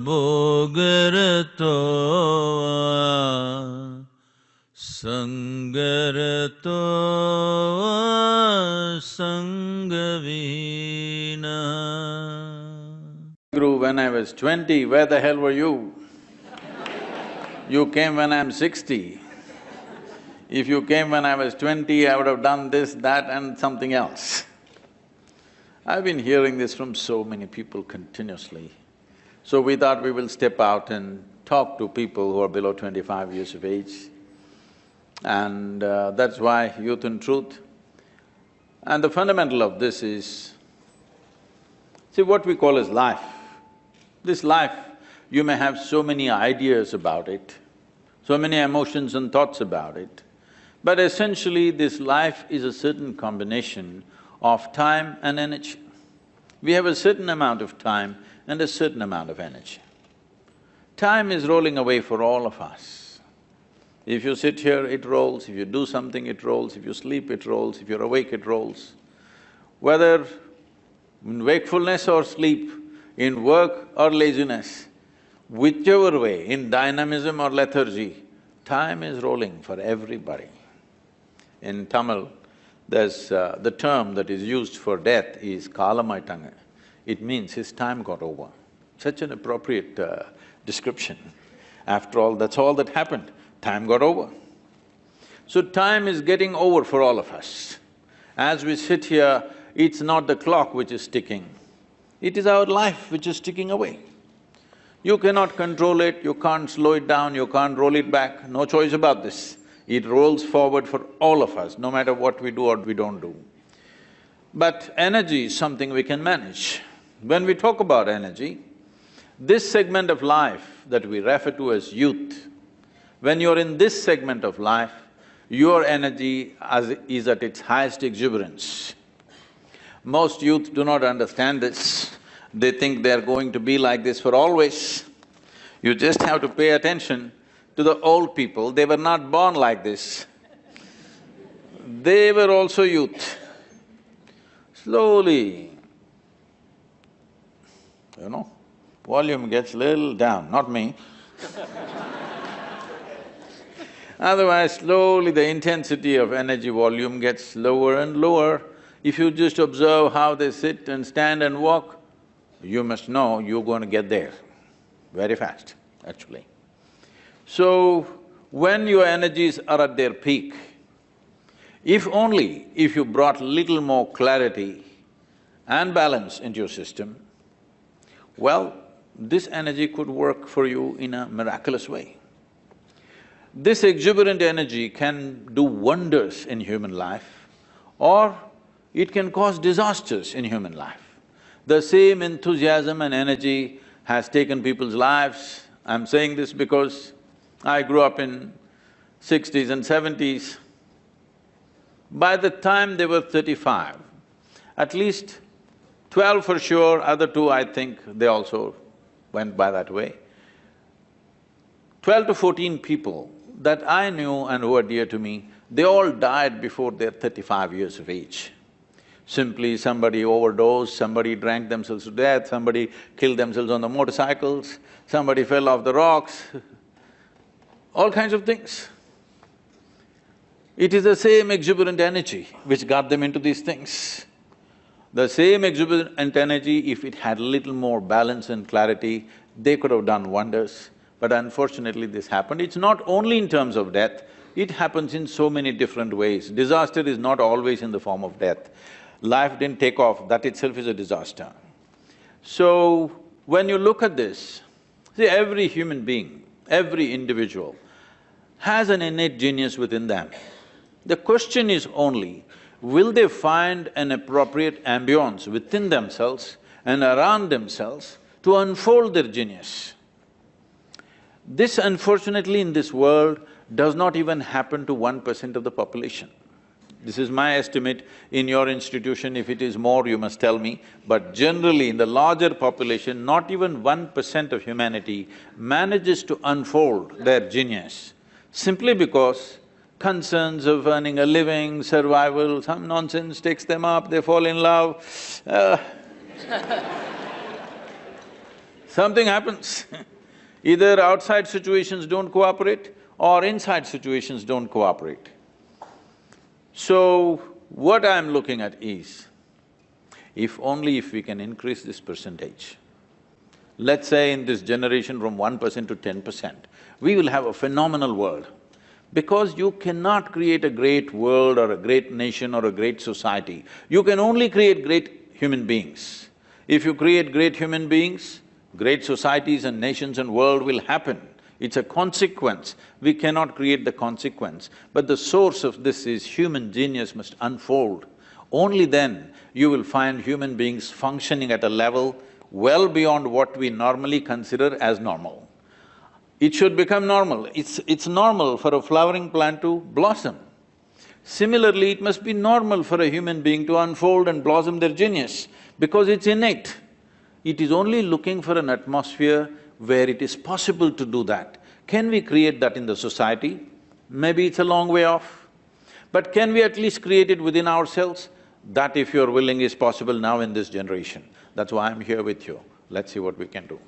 bhogaratova sangaratova sangavina. Guru, when I was 20, where the hell were you? You came when I'm 60. If you came when I was 20, I would have done this, that and something else. I've been hearing this from so many people continuously. So we thought we will step out and talk to people who are below 25 years of age. And that's why Youth in Truth. And the fundamental of this is, see what we call as life. This life, you may have so many ideas about it, so many emotions and thoughts about it, but essentially this life is a certain combination of time and energy. We have a certain amount of time and a certain amount of energy. Time is rolling away for all of us. If you sit here, it rolls, if you do something, it rolls, if you sleep, it rolls, if you're awake, it rolls. Whether in wakefulness or sleep, in work or laziness, whichever way, in dynamism or lethargy, time is rolling for everybody. In Tamil, there's the term that is used for death is kalamaitanga. It means his time got over. Such an appropriate description. After all, that's all that happened, time got over. So time is getting over for all of us. As we sit here, it's not the clock which is ticking, it is our life which is ticking away. You cannot control it, you can't slow it down, you can't roll it back, no choice about this. It rolls forward for all of us, no matter what we do or we don't do. But energy is something we can manage. When we talk about energy, this segment of life that we refer to as youth, when you're in this segment of life, your energy is at its highest exuberance. Most youth do not understand this, they think they're going to be like this for always. You just have to pay attention to the old people, they were not born like this. They were also youth. Slowly, volume gets little down, not me. Otherwise, slowly the intensity of energy volume gets lower and lower. If you just observe how they sit and stand and walk, you must know you're going to get there very fast, actually. So, when your energies are at their peak, if you brought little more clarity and balance into your system, well, this energy could work for you in a miraculous way. This exuberant energy can do wonders in human life, or it can cause disasters in human life. The same enthusiasm and energy has taken people's lives. I'm saying this because I grew up in 60s and 70s. By the time they were 35, at least 12 for sure, other two I think they also went by that way. 12 to 14 people that I knew and who were dear to me, they all died before their 35 years of age. Simply somebody overdosed, somebody drank themselves to death, somebody killed themselves on the motorcycles, somebody fell off the rocks, all kinds of things. It is the same exuberant energy which got them into these things. The same exuberant energy, if it had a little more balance and clarity, they could have done wonders. But unfortunately this happened. It's not only in terms of death, it happens in so many different ways. Disaster is not always in the form of death. Life didn't take off, that itself is a disaster. So, when you look at this, see, every human being, every individual has an innate genius within them. The question is only, will they find an appropriate ambience within themselves and around themselves to unfold their genius? This, unfortunately, in this world does not even happen to 1% of the population. This is my estimate. In your institution, if it is more, you must tell me, but generally in the larger population, not even 1% of humanity manages to unfold their genius, simply because concerns of earning a living, survival, some nonsense takes them up, they fall in love. Something happens. Either outside situations don't cooperate or inside situations don't cooperate. So, what I'm looking at is, if only if we can increase this percentage, let's say in this generation from 1% to 10%, we will have a phenomenal world. Because you cannot create a great world or a great nation or a great society, you can only create great human beings. If you create great human beings, great societies and nations and world will happen. It's a consequence. We cannot create the consequence, but the source of this is human genius must unfold. Only then you will find human beings functioning at a level well beyond what we normally consider as normal. It should become normal. It's normal for a flowering plant to blossom. Similarly, it must be normal for a human being to unfold and blossom their genius, because it's innate. It is only looking for an atmosphere where it is possible to do that. Can we create that in the society? Maybe it's a long way off. But can we at least create it within ourselves? That, if you're willing, is possible now in this generation. That's why I'm here with you. Let's see what we can do.